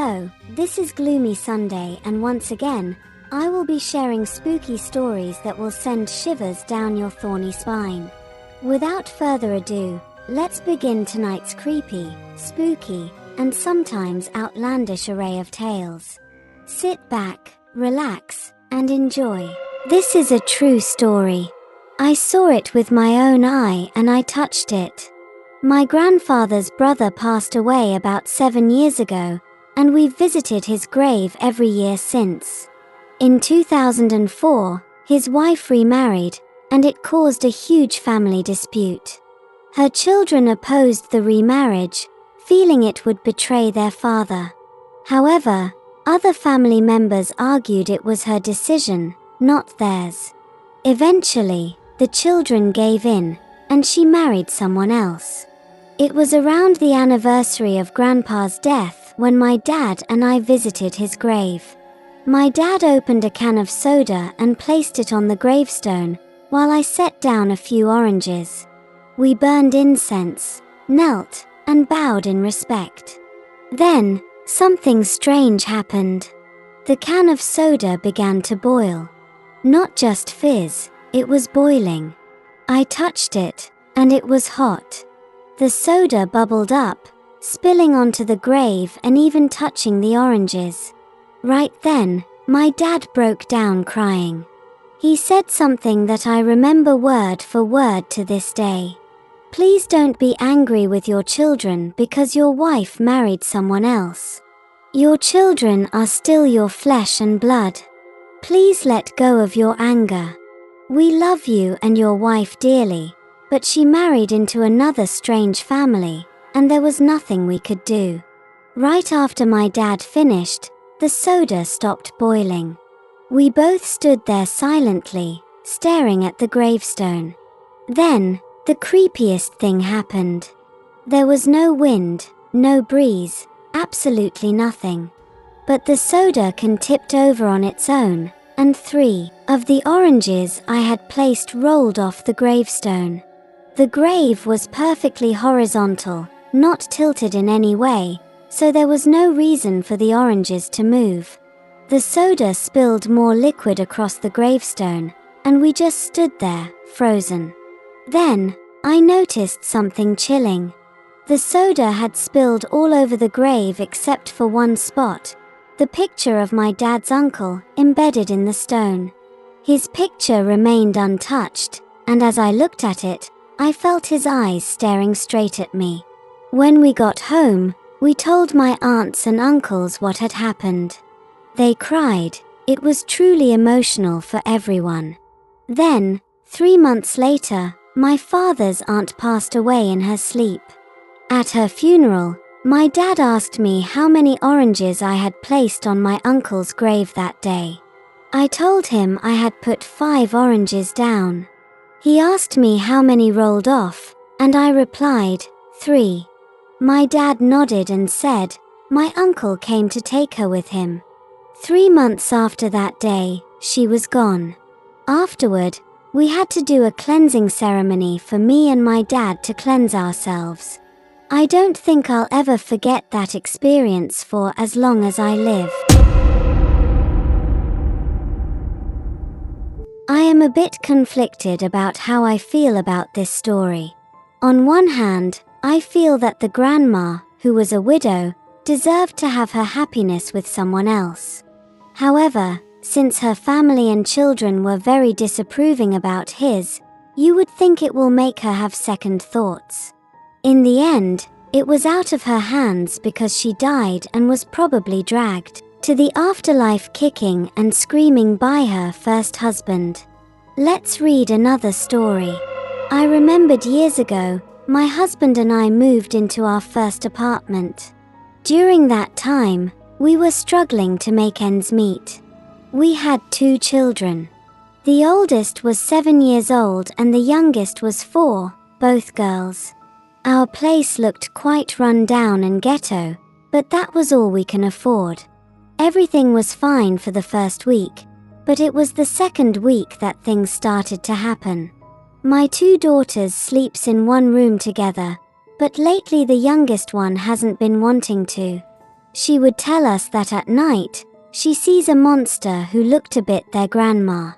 Hello, this is Gloomy Sunday, and once again, I will be sharing spooky stories that will send shivers down your thorny spine. Without further ado, let's begin tonight's creepy, spooky, and sometimes outlandish array of tales. Sit back, relax, and enjoy. This is a true story. I saw it with my own eye and I touched it. My grandfather's brother passed away about 7 years ago, and we've visited his grave every year since. In 2004, his wife remarried, and it caused a huge family dispute. Her children opposed the remarriage, feeling it would betray their father. However, other family members argued it was her decision, not theirs. Eventually, the children gave in, and she married someone else. It was around the anniversary of Grandpa's death when my dad and I visited his grave. My dad opened a can of soda and placed it on the gravestone, while I set down a few oranges. We burned incense, knelt, and bowed in respect. Then, something strange happened. The can of soda began to boil. Not just fizz, it was boiling. I touched it, and it was hot. The soda bubbled up, spilling onto the grave and even touching the oranges. Right then, my dad broke down crying. He said something that I remember word for word to this day. Please don't be angry with your children because your wife married someone else. Your children are still your flesh and blood. Please let go of your anger. We love you and your wife dearly, but she married into another strange family, and there was nothing we could do. Right after my dad finished, the soda stopped boiling. We both stood there silently, staring at the gravestone. Then, the creepiest thing happened. There was no wind, no breeze, absolutely nothing. But the soda can tipped over on its own, and 3 of the oranges I had placed rolled off the gravestone. The grave was perfectly horizontal, not tilted in any way, so there was no reason for the oranges to move. The soda spilled more liquid across the gravestone, and we just stood there, frozen. Then, I noticed something chilling. The soda had spilled all over the grave except for one spot, the picture of my dad's uncle embedded in the stone. His picture remained untouched, and as I looked at it, I felt his eyes staring straight at me. When we got home, we told my aunts and uncles what had happened. They cried. It was truly emotional for everyone. Then, 3 months later, my father's aunt passed away in her sleep. At her funeral, my dad asked me how many oranges I had placed on my uncle's grave that day. I told him I had put 5 oranges down. He asked me how many rolled off, and I replied, 3. My dad nodded and said, my uncle came to take her with him. 3 months after that day, she was gone. Afterward, we had to do a cleansing ceremony for me and my dad to cleanse ourselves. I don't think I'll ever forget that experience for as long as I live. I am a bit conflicted about how I feel about this story. On one hand, I feel that the grandma, who was a widow, deserved to have her happiness with someone else. However, since her family and children were very disapproving about his, you would think it will make her have second thoughts. In the end, it was out of her hands because she died and was probably dragged to the afterlife kicking and screaming by her first husband. Let's read another story. I remembered years ago, my husband and I moved into our first apartment. During that time, we were struggling to make ends meet. We had 2 children. The oldest was 7 years old and the youngest was 4, both girls. Our place looked quite run down and ghetto, but that was all we can afford. Everything was fine for the first week, but it was the second week that things started to happen. My 2 daughters sleeps in one room together, but lately the youngest one hasn't been wanting to. She would tell us that at night, she sees a monster who looked a bit their grandma.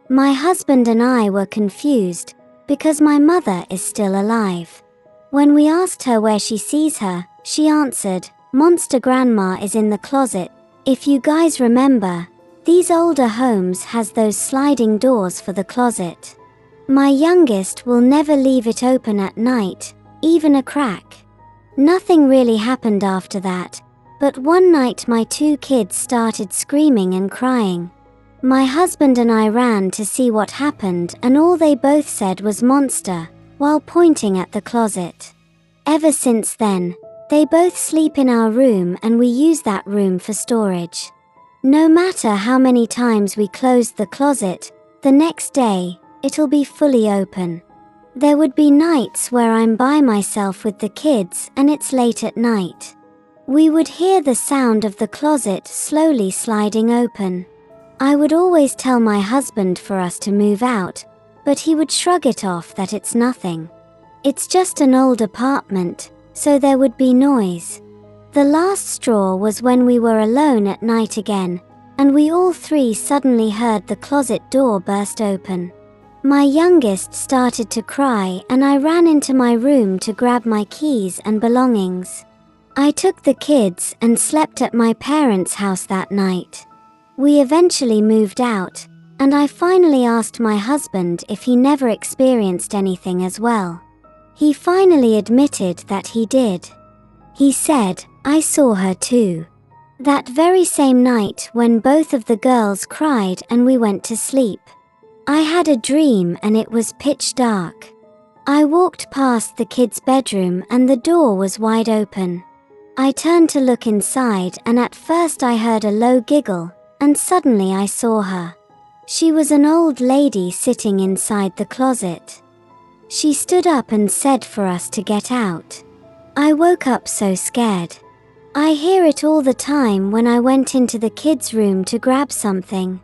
My husband and I were confused, because my mother is still alive. When we asked her where she sees her, she answered, "Monster grandma is in the closet." If you guys remember, these older homes has those sliding doors for the closet. My youngest will never leave it open at night, even a crack. Nothing really happened after that, but one night my two kids started screaming and crying. My husband and I ran to see what happened, and all they both said was "monster," while pointing at the closet. Ever since then, they both sleep in our room and we use that room for storage. No matter how many times we close the closet, the next day, it'll be fully open. There would be nights where I'm by myself with the kids and it's late at night. We would hear the sound of the closet slowly sliding open. I would always tell my husband for us to move out, but he would shrug it off that it's nothing. It's just an old apartment, so there would be noise. The last straw was when we were alone at night again, and we all three suddenly heard the closet door burst open. My youngest started to cry and I ran into my room to grab my keys and belongings. I took the kids and slept at my parents' house that night. We eventually moved out, and I finally asked my husband if he never experienced anything as well. He finally admitted that he did. He said, "I saw her too. That very same night when both of the girls cried and we went to sleep. I had a dream and it was pitch dark. I walked past the kids' bedroom and the door was wide open. I turned to look inside and at first I heard a low giggle, and suddenly I saw her. She was an old lady sitting inside the closet. She stood up and said for us to get out. I woke up so scared. I hear it all the time when I went into the kids' room to grab something.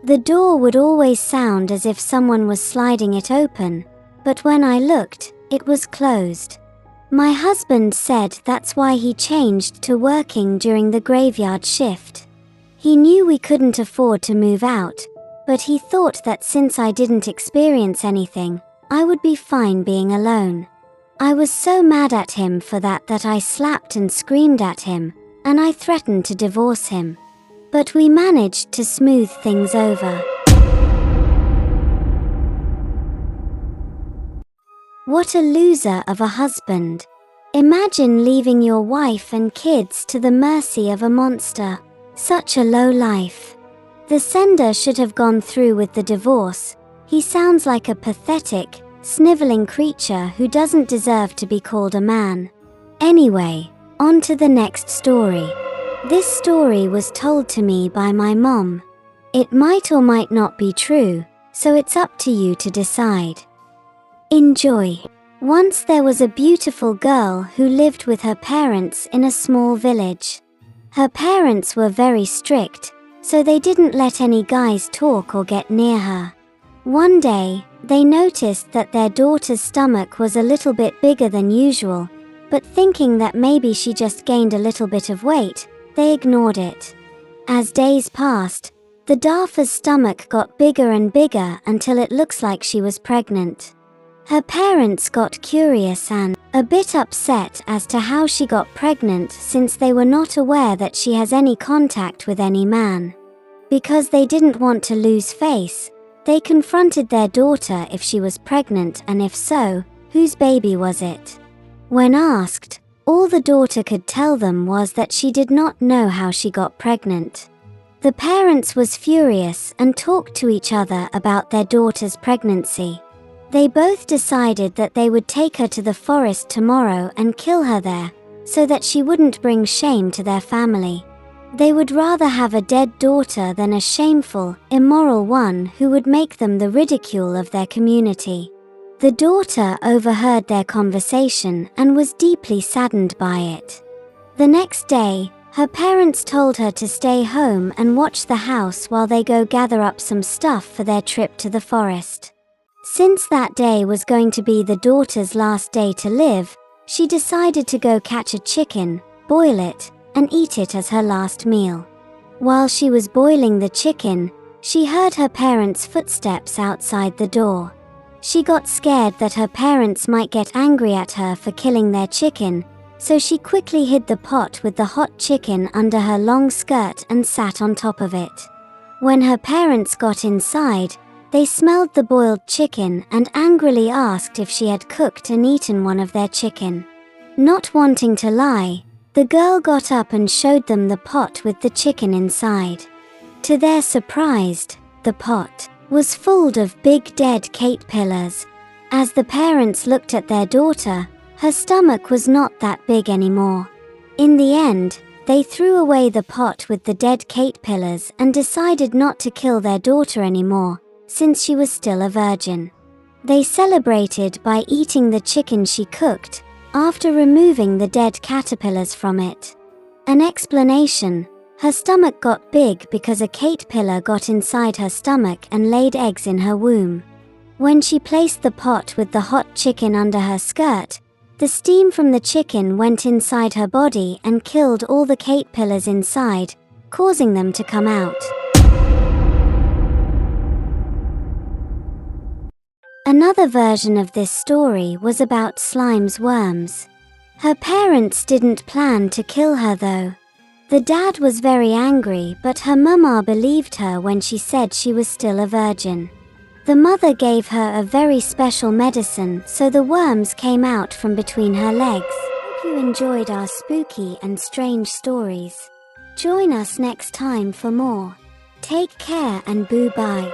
The door would always sound as if someone was sliding it open, but when I looked, it was closed." My husband said that's why he changed to working during the graveyard shift. He knew we couldn't afford to move out, but he thought that since I didn't experience anything, I would be fine being alone. I was so mad at him for that I slapped and screamed at him, and I threatened to divorce him. But we managed to smooth things over. What a loser of a husband. Imagine leaving your wife and kids to the mercy of a monster. Such a low life. The sender should have gone through with the divorce. He sounds like a pathetic, sniveling creature who doesn't deserve to be called a man. Anyway, on to the next story. This story was told to me by my mom. It might or might not be true, so it's up to you to decide. Enjoy. Once there was a beautiful girl who lived with her parents in a small village. Her parents were very strict, so they didn't let any guys talk or get near her. One day, they noticed that their daughter's stomach was a little bit bigger than usual, but thinking that maybe she just gained a little bit of weight, they ignored it. As days passed, the Darfa's stomach got bigger and bigger until it looks like she was pregnant. Her parents got curious and a bit upset as to how she got pregnant, since they were not aware that she has any contact with any man. Because they didn't want to lose face, they confronted their daughter if she was pregnant, and if so, whose baby was it? When asked, all the daughter could tell them was that she did not know how she got pregnant. The parents was furious and talked to each other about their daughter's pregnancy. They both decided that they would take her to the forest tomorrow and kill her there, so that she wouldn't bring shame to their family. They would rather have a dead daughter than a shameful, immoral one who would make them the ridicule of their community. The daughter overheard their conversation and was deeply saddened by it. The next day, her parents told her to stay home and watch the house while they go gather up some stuff for their trip to the forest. Since that day was going to be the daughter's last day to live, she decided to go catch a chicken, boil it, and eat it as her last meal. While she was boiling the chicken, she heard her parents' footsteps outside the door. She got scared that her parents might get angry at her for killing their chicken, so she quickly hid the pot with the hot chicken under her long skirt and sat on top of it. When her parents got inside, they smelled the boiled chicken and angrily asked if she had cooked and eaten one of their chicken. Not wanting to lie, the girl got up and showed them the pot with the chicken inside. To their surprise, the pot was full of big dead caterpillars. As the parents looked at their daughter, her stomach was not that big anymore. In the end, they threw away the pot with the dead caterpillars and decided not to kill their daughter anymore, since she was still a virgin. They celebrated by eating the chicken she cooked, after removing the dead caterpillars from it. An explanation: her stomach got big because a caterpillar got inside her stomach and laid eggs in her womb. When she placed the pot with the hot chicken under her skirt, the steam from the chicken went inside her body and killed all the caterpillars inside, causing them to come out. Another version of this story was about Slime's worms. Her parents didn't plan to kill her though. The dad was very angry, but her mama believed her when she said she was still a virgin. The mother gave her a very special medicine so the worms came out from between her legs. Hope you enjoyed our spooky and strange stories. Join us next time for more. Take care and boo-bye.